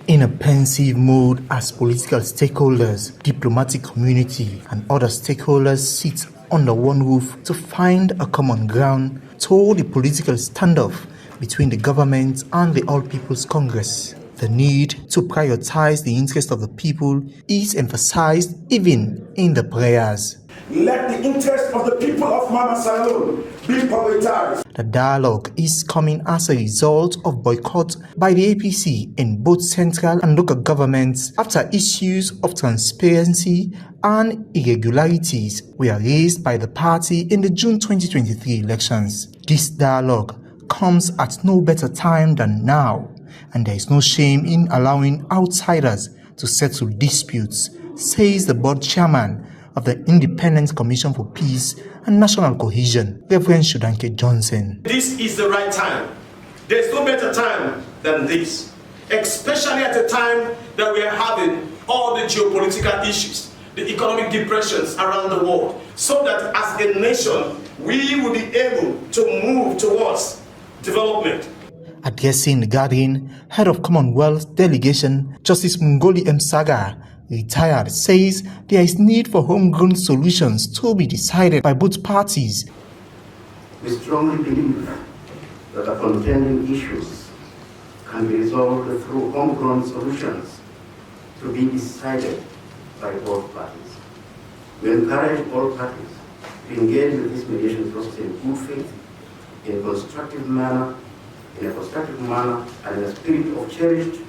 In a pensive mood as political stakeholders, diplomatic community and other stakeholders sit under one roof to find a common ground toward the political standoff between the government and the All People's Congress. The need to prioritize the interest of the people is emphasized even in the prayers. Let the interest of the people of Mama Salone be prioritized. The dialogue is coming as a result of boycott by the APC in both central and local governments after issues of transparency and irregularities were raised by the party in the June 2023 elections. This dialogue comes at no better time than now, and there is no shame in allowing outsiders to settle disputes, says the board chairman of the Independent Commission for Peace and National Cohesion, Reverend Shodanke Johnson. This is the right time. There's no better time than this, especially at a time that we are having all the geopolitical issues, the economic depressions around the world, so that as a nation, we will be able to move towards development. Addressing the gathering, head of Commonwealth delegation, Justice Mungoli M. Saga, retired, says there is need for homegrown solutions to be decided by both parties. We strongly believe that the contending issues can be resolved through homegrown solutions to be decided by both parties. We encourage all parties to engage with this mediation process in good faith, in a constructive manner, and in a spirit of cherished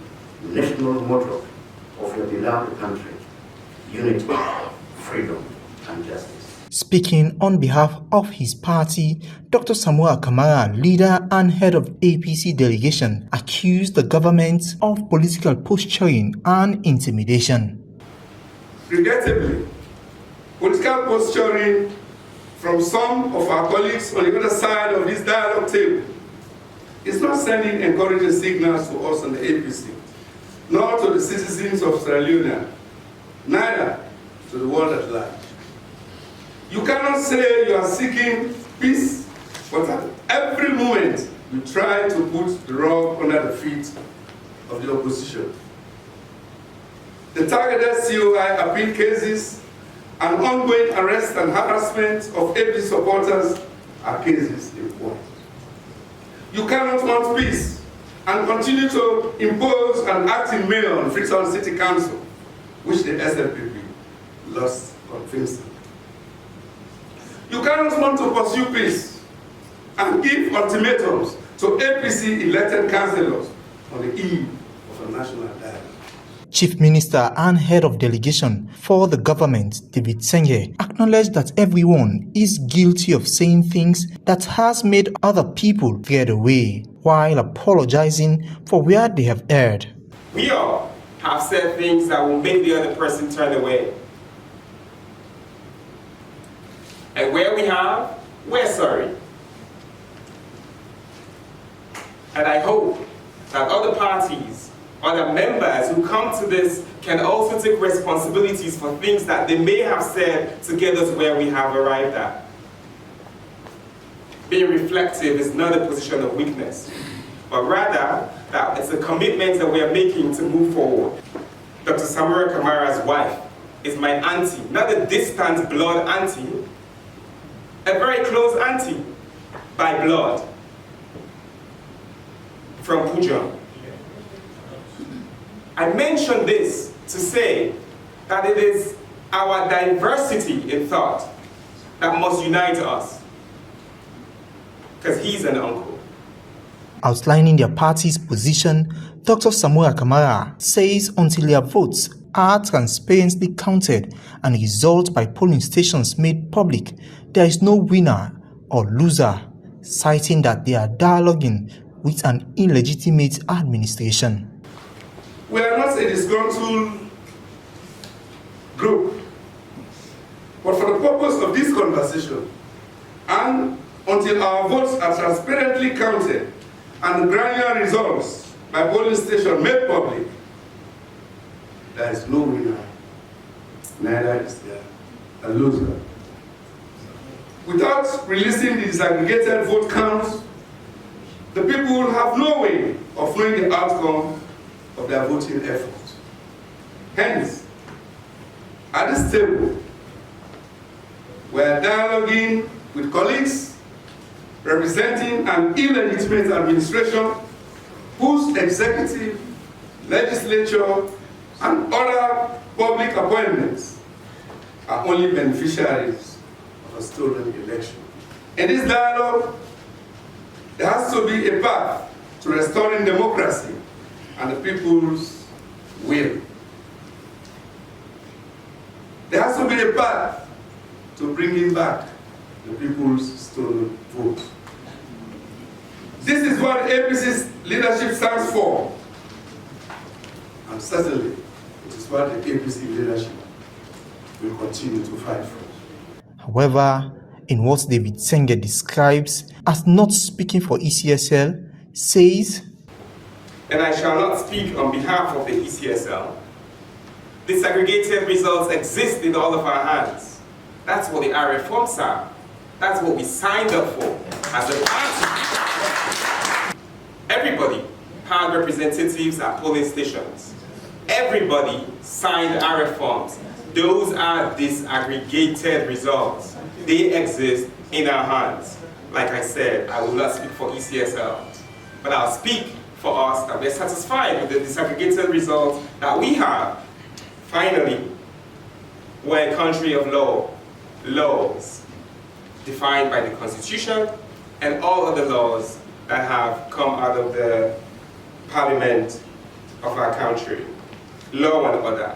national motto of your beloved country: unity, freedom, and justice. Speaking on behalf of his party, Dr. Samuel Kamara, leader and head of APC delegation, accused the government of political posturing and intimidation. Regrettably, political posturing from some of our colleagues on the other side of this dialogue table is not sending encouraging signals to us on the APC, nor to the citizens of Sierra Leone, neither to the world at large. You cannot say you are seeking peace, but at every moment you try to put the rug under the feet of the opposition. The targeted COI appeal cases and ongoing arrest and harassment of APC supporters are cases in point. You cannot want peace and continue to impose an acting mayor on Freetown City Council, which the SLPP lost convincingly. You cannot want to pursue peace and give ultimatums to APC elected councillors on the eve of a national dialogue. Chief Minister and head of delegation for the government, David Senge, acknowledged that everyone is guilty of saying things that has made other people get away, while apologizing for where they have erred. We all have said things that will make the other person turn away. And where we have, we're sorry. And I hope that other parties, other members who come to this can also take responsibilities for things that they may have said to get us where we have arrived at. Being reflective is not a position of weakness, but rather that it's a commitment that we are making to move forward. Dr. Samuel Kamara's wife is my auntie, not a distant blood auntie, a very close auntie by blood from Pujan. I mention this to say that it is our diversity in thought that must unite us, because he's an uncle. Outlining their party's position, Dr. Samuel Kamara says until their votes are transparently counted and results by polling stations made public, there is no winner or loser, citing that they are dialoguing with an illegitimate administration. We are not a disgruntled group, but for the purpose of this conversation, and until our votes are transparently counted and the granular results by polling station made public, there is no winner, neither is there a loser. Without releasing the disaggregated vote counts, the people will have no way of knowing the outcome of their voting effort. Hence, at this table, we are dialoguing with colleagues representing an illegitimate administration whose executive, legislature, and other public appointments are only beneficiaries of a stolen election. In this dialogue, there has to be a path to restoring democracy and the people's will. There has to be a path to bringing back the people's stolen vote. This is what APC's leadership stands for. And certainly, it is what the APC leadership will continue to fight for. However, in what David Senge describes as not speaking for ECSL, says, and I shall not speak on behalf of the ECSL. Disaggregated results exist in all of our hands. That's what the reforms are. That's what we signed up for as a party. Everybody had representatives at polling stations. Everybody signed our reforms. Those are disaggregated results. They exist in our hands. Like I said, I will not speak for ECSL, but I'll speak for us that we're satisfied with the disaggregated results that we have. Finally, we're a country of laws defined by the Constitution and all other laws that have come out of the Parliament of our country. Law and order.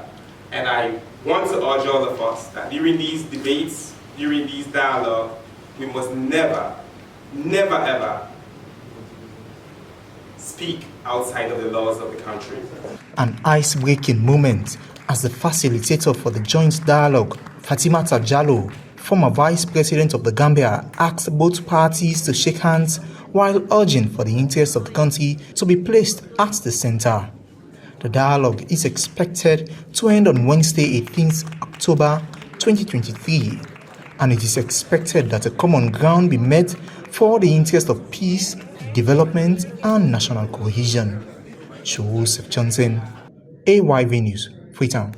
And I want to urge all of us that during these debates, during these dialogue, we must never, never ever speak outside of the laws of the country. An ice-breaking moment as the facilitator for the joint dialogue, Fatimata Jallow, former Vice President of the Gambia, asked both parties to shake hands while urging for the interests of the country to be placed at the center. The dialogue is expected to end on Wednesday, 18th October 2023, and it is expected that a common ground be met for the interest of peace, development, and national cohesion. Joseph Johnson, AYV News, Freetown.